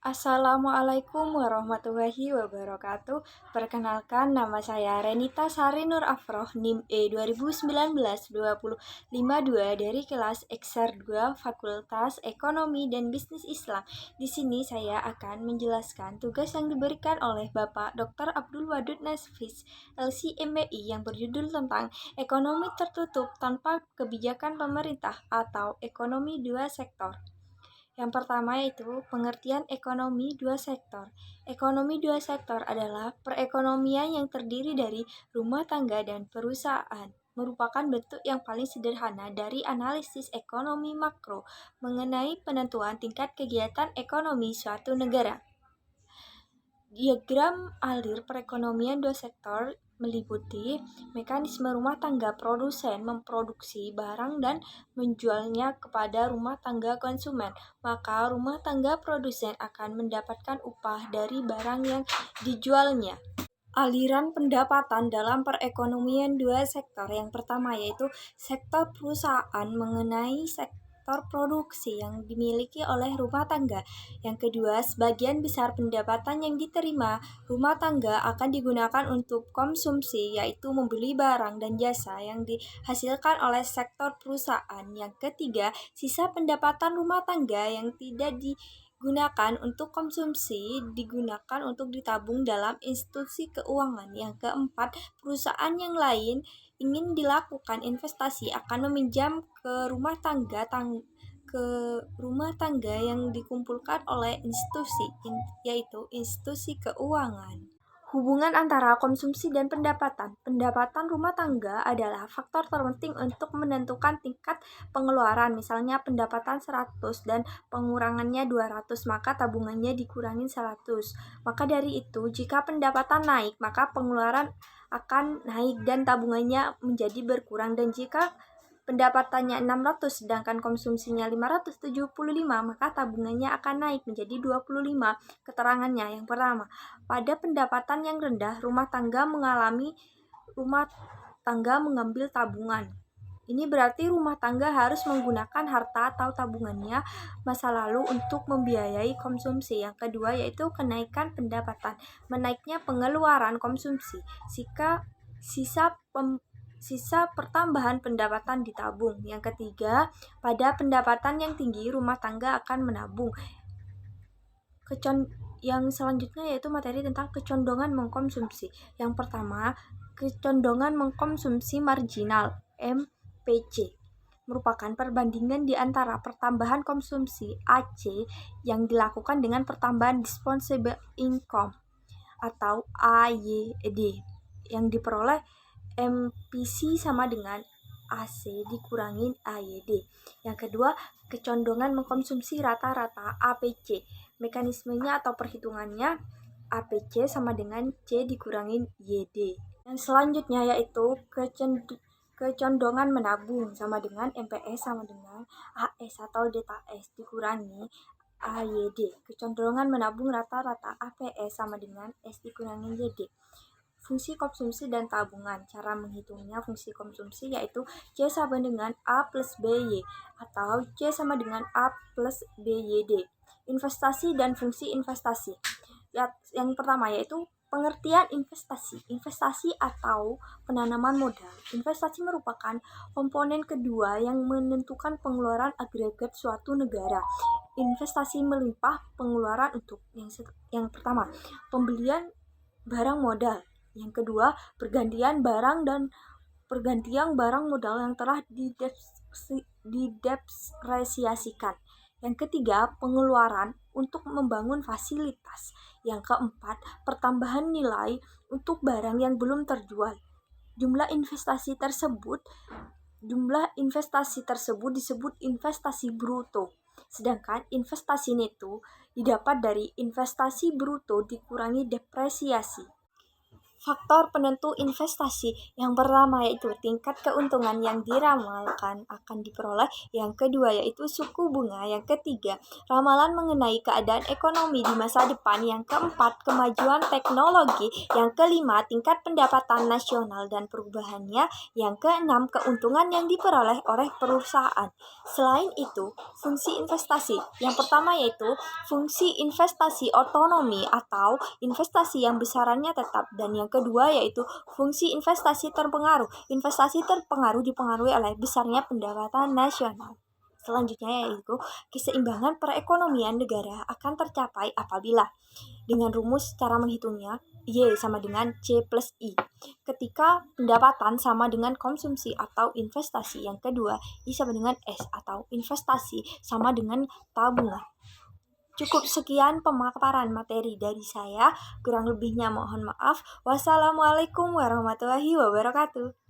Assalamualaikum warahmatullahi wabarakatuh. Perkenalkan, nama saya Renita Sari Nur Afroh, NIM E 2019-2052 dari kelas Ekser 2 Fakultas Ekonomi dan Bisnis Islam. Di sini saya akan menjelaskan tugas yang diberikan oleh Bapak Dr. Abdul Wadud Nasfis, LC-MBI, yang berjudul tentang ekonomi tertutup tanpa kebijakan pemerintah atau ekonomi dua sektor. Yang pertama yaitu pengertian ekonomi dua sektor. Ekonomi dua sektor adalah perekonomian yang terdiri dari rumah tangga dan perusahaan. Merupakan bentuk yang paling sederhana dari analisis ekonomi makro mengenai penentuan tingkat kegiatan ekonomi suatu negara. Diagram alir perekonomian dua sektor meliputi mekanisme rumah tangga produsen memproduksi barang dan menjualnya kepada rumah tangga konsumen. Maka rumah tangga produsen akan mendapatkan upah dari barang yang dijualnya. Aliran pendapatan dalam perekonomian dua sektor. Yang pertama yaitu sektor perusahaan mengenai sektor produksi yang dimiliki oleh rumah tangga. Yang kedua, sebagian besar pendapatan yang diterima rumah tangga akan digunakan untuk konsumsi, yaitu membeli barang dan jasa yang dihasilkan oleh sektor perusahaan. Yang ketiga, sisa pendapatan rumah tangga yang tidak digunakan untuk konsumsi digunakan untuk ditabung dalam institusi keuangan. Yang keempat, perusahaan yang lain ingin dilakukan investasi akan meminjam ke rumah tangga yang dikumpulkan oleh institusi, yaitu institusi keuangan. Hubungan antara konsumsi dan pendapatan. Pendapatan rumah tangga adalah faktor terpenting untuk menentukan tingkat pengeluaran. Misalnya pendapatan 100 dan pengurangannya 200, maka tabungannya dikurangi 100. Maka dari itu, jika pendapatan naik, maka pengeluaran akan naik dan tabungannya menjadi berkurang. Dan jika pendapatannya 600 sedangkan konsumsinya 575, maka tabungannya akan naik menjadi 25. Keterangannya yang pertama, pada pendapatan yang rendah, rumah tangga mengambil tabungan. Ini berarti rumah tangga harus menggunakan harta atau tabungannya masa lalu untuk membiayai konsumsi. Yang kedua yaitu kenaikan pendapatan, menaiknya pengeluaran konsumsi. Sisa pertambahan pendapatan ditabung. Yang ketiga, pada pendapatan yang tinggi rumah tangga akan menabung. Yang selanjutnya yaitu materi tentang kecondongan mengkonsumsi. Yang pertama, kecondongan mengkonsumsi marginal (MPC) merupakan perbandingan di antara pertambahan konsumsi AC yang dilakukan dengan pertambahan disposable income atau AYD yang diperoleh. MPC sama dengan AC dikurangi AYD. Yang kedua, kecondongan mengkonsumsi rata-rata APC. Mekanismenya atau perhitungannya APC sama dengan C dikurangi YD. Yang selanjutnya yaitu kecondongan menabung sama dengan MPS sama dengan AS atau DTS dikurangi AYD. Kecondongan menabung rata-rata APS sama dengan S dikurangi YD. Fungsi konsumsi dan tabungan. Cara menghitungnya fungsi konsumsi yaitu C sama dengan A plus BY atau C sama dengan A plus BYD. Investasi dan fungsi investasi. Yang pertama yaitu pengertian investasi. Investasi atau penanaman modal. Investasi merupakan komponen kedua yang menentukan pengeluaran agregat suatu negara. Investasi melimpah pengeluaran untuk yang pertama, pembelian barang modal. Yang kedua, pergantian barang modal yang telah didepresiasikan. Yang ketiga, pengeluaran untuk membangun fasilitas. Yang keempat, pertambahan nilai untuk barang yang belum terjual. Jumlah investasi tersebut disebut investasi bruto. Sedangkan investasi neto didapat dari investasi bruto dikurangi depresiasi. Faktor penentu investasi yang pertama yaitu tingkat keuntungan yang diramalkan akan diperoleh. Yang kedua yaitu suku bunga. Yang ketiga, ramalan mengenai keadaan ekonomi di masa depan. Yang keempat, kemajuan teknologi. Yang kelima, tingkat pendapatan nasional dan perubahannya. Yang keenam, keuntungan yang diperoleh oleh perusahaan. Selain itu, fungsi investasi. Yang pertama yaitu fungsi investasi otonomi atau investasi yang besarannya tetap, dan yang kedua yaitu fungsi investasi terpengaruh. Investasi terpengaruh dipengaruhi oleh besarnya pendapatan nasional. Selanjutnya yaitu keseimbangan perekonomian negara akan tercapai apabila dengan rumus cara menghitungnya Y sama dengan C plus I. Ketika pendapatan sama dengan konsumsi atau investasi. Yang kedua, I sama dengan S atau investasi sama dengan tabungan. Cukup sekian pemaparan materi dari saya, kurang lebihnya mohon maaf. Wassalamualaikum warahmatullahi wabarakatuh.